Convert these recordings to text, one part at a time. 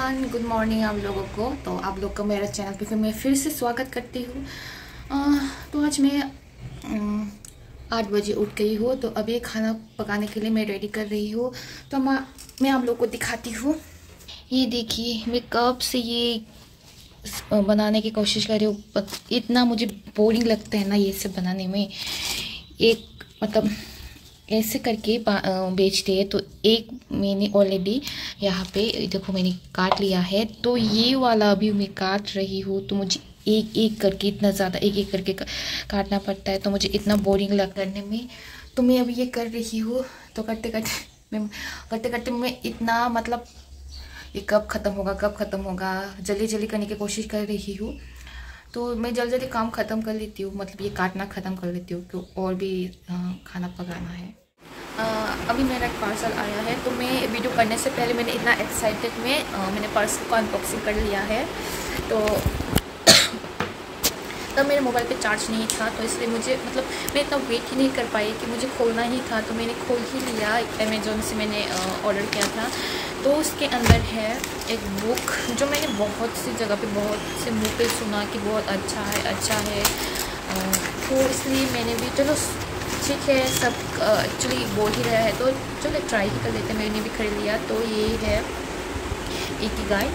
Everyone, good morning आप लोगों को। तो आप लोग का मेरा चैनल पे मैं फिर से स्वागत करती हूँ। तो आज मैं 8 बजे उठ गई हूँ। तो अभी खाना पकाने के लिए मैं रेडी कर रही हूँ। तो मैं आप लोग को दिखाती हूँ। ये देखिए, मैं कब से ये बनाने की कोशिश कर रही हूँ। इतना मुझे बोरिंग लगता है ना ये सब बनाने में। एक मतलब ऐसे करके बेचते हैं। तो एक मैंने ऑलरेडी यहाँ पे देखो मैंने काट लिया है। तो ये वाला अभी मैं काट रही हूँ। तो मुझे एक एक करके इतना ज़्यादा एक एक करके काटना पड़ता है। तो मुझे इतना बोरिंग लग करने में। तो मैं अभी ये कर रही हूँ। तो करते करते मैं इतना मतलब ये कब ख़त्म होगा जल्दी जल्दी करने की कोशिश कर रही हूँ। तो मैं जल्दी जल्दी काम ख़त्म कर लेती हूँ, मतलब ये काटना ख़त्म कर लेती हूँ क्यों और भी खाना पकाना है। अभी मेरा एक पार्सल आया है। तो मैं वीडियो करने से पहले मैंने इतना एक्साइटेड में मैंने पार्सल को अनबॉक्सिंग कर लिया है। तो तब मेरे मोबाइल पे चार्ज नहीं था, तो इसलिए मुझे मतलब मैं इतना वेट ही नहीं कर पाई कि मुझे खोलना ही था। तो मैंने खोल ही लिया। अमेज़ॉन से मैंने ऑर्डर किया था। तो उसके अंदर है एक बुक जो मैंने बहुत सी जगह पे बहुत से मुँह पे सुना कि बहुत अच्छा है। तो इसलिए मैंने भी चलो ठीक है, सब एक्चुअली बोल ही रहा है तो चलो ट्राई ही कर लेते। मैंने भी खरीद लिया। तो ये है इकिगाई।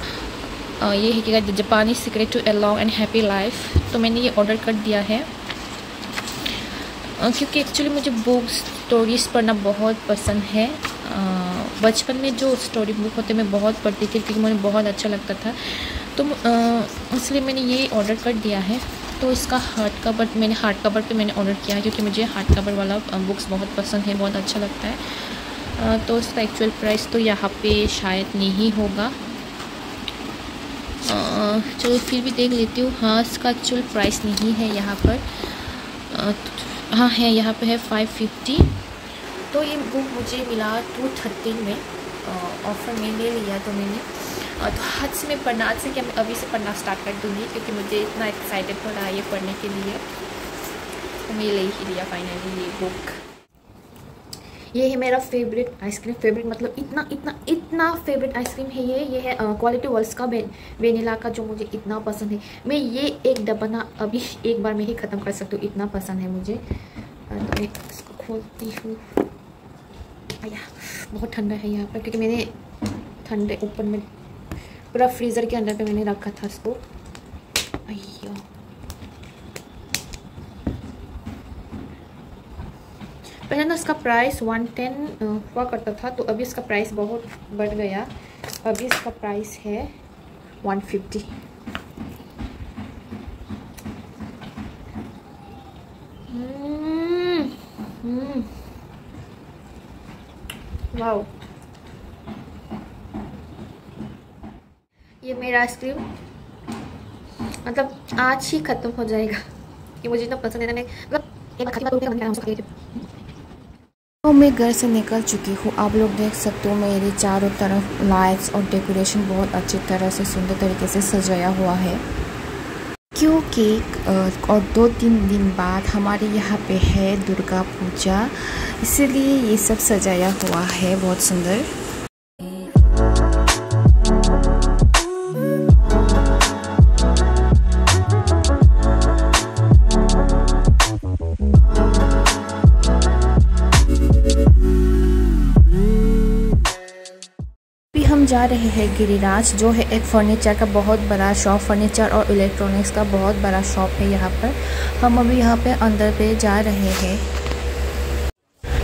ये Ikigai the Japanese secret to a long and happy life. तो मैंने ये ऑर्डर कर दिया है क्योंकि एक्चुअली मुझे बुक स्टोरीज़ पढ़ना बहुत पसंद है। बचपन में जो स्टोरी बुक होते मैं बहुत पढ़ती थी क्योंकि मुझे बहुत अच्छा लगता था। तो इसलिए मैंने ये ऑर्डर कर दिया है। तो इसका हार्ड कवर मैंने ऑर्डर किया है क्योंकि मुझे हार्ड कवर वाला बुक्स बहुत पसंद है, बहुत अच्छा लगता है। तो इसका एक्चुअल प्राइस तो यहाँ पे शायद नहीं होगा। चलो फिर भी देख लेती हूँ। हाँ, इसका एक्चुअल प्राइस नहीं है यहाँ पर। हाँ है, यहाँ पे है 550। तो ये बुक मुझे मिला 230 में, ऑफ़र में ले लिया। तो मैंने तो आज से मैं पढ़ना, आज से क्या मैं अभी से पढ़ना स्टार्ट कर दूँगी क्योंकि मुझे इतना एक्साइटेड हो रहा है ये पढ़ने के लिए। तो मैं ले ही लिया फाइनली ये बुक। ये है मेरा फेवरेट आइसक्रीम। फेवरेट मतलब इतना फेवरेट आइसक्रीम है ये है क्वालिटी वर्ल्ड्स का वेनिला का, जो मुझे इतना पसंद है। मैं ये एक डब्बा ना अभी एक बार में ही ख़त्म कर सकती हूँ, इतना पसंद है मुझे। तो मैं इसको खोलती हूँ। आया, बहुत ठंडा है यहाँ पर क्योंकि मैंने ठंडे ऊपर में पूरा फ्रीज़र के अंदर पे मैंने रखा था इसको। अय्यो, पहले ना इसका प्राइस 110 हुआ करता था। तो अभी इसका प्राइस बहुत बढ़ गया। अभी इसका प्राइस है 150। वाओ, ये मेरा आइसक्रीम मतलब आज ही ख़त्म हो जाएगा कि मुझे इतना पसंद है ना। मैं मतलब तो मैं घर से निकल चुकी हूँ। आप लोग देख सकते हो मेरे चारों तरफ लाइट्स और डेकोरेशन बहुत अच्छी तरह से सुंदर तरीके से सजाया हुआ है क्योंकि और 2-3 दिन बाद हमारे यहाँ पे है दुर्गा पूजा, इसीलिए ये सब सजाया हुआ है बहुत सुंदर। हम जा रहे हैं गिरिराज, जो है एक फर्नीचर का बहुत बड़ा शॉप, फर्नीचर और इलेक्ट्रॉनिक्स का बहुत बड़ा शॉप है यहाँ पर। हम अभी यहाँ पे अंदर पे जा रहे हैं।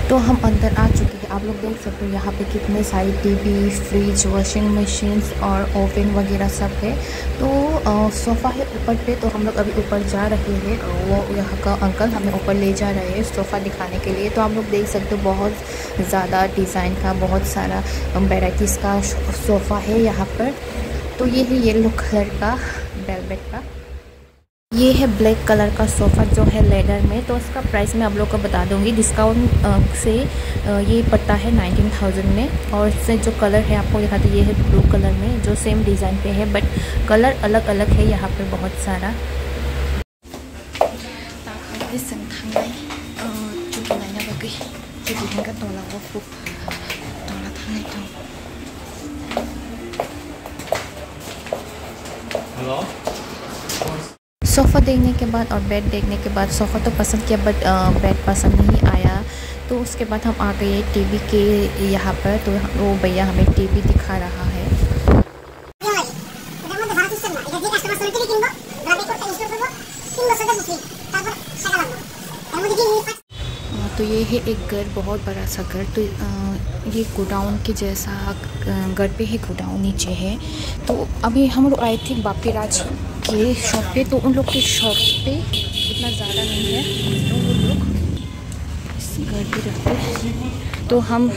तो हम अंदर आ चुके हैं। आप लोग देख सकते हो यहाँ पे कितने सारी टीवी, फ्रिज, वॉशिंग मशीन्स और ओवन वगैरह सब है। तो सोफ़ा है ऊपर पे। तो हम लोग अभी ऊपर जा रहे हैं। वो यहाँ का अंकल हमें ऊपर ले जा रहे हैं सोफ़ा दिखाने के लिए। तो आप लोग देख सकते हो बहुत ज़्यादा डिज़ाइन का, बहुत सारा वेराइटीज़ का सोफ़ा है यहाँ पर। तो ये है येलो कलर का वेलवेट का। ये है ब्लैक कलर का सोफ़ा जो है लेदर में। तो इसका प्राइस मैं आप लोग को बता दूंगी। डिस्काउंट से ये पड़ता है 19,000 में। और इससे जो कलर है आपको यहाँ पे ये है ब्लू कलर में, जो सेम डिज़ाइन पे है बट कलर अलग अलग है यहाँ पे बहुत सारा। सोफ़ा देखने के बाद और बेड देखने के बाद, सोफ़ा तो पसंद किया बट बेड पसंद नहीं आया। तो उसके बाद हम आ गए टीवी के यहाँ पर। तो वो भैया हमें टीवी दिखा रहा है। तो ये है एक घर, बहुत बड़ा सा घर। तो ये गोडाउन के जैसा घर पे है, गोडाउन नीचे है। तो अभी हम लोग आए थे बापी राज के शॉप पे। तो उन लोग के शॉप पे इतना ज़्यादा नहीं है, तो वो लोग इस घर पे रखते हैं। तो हम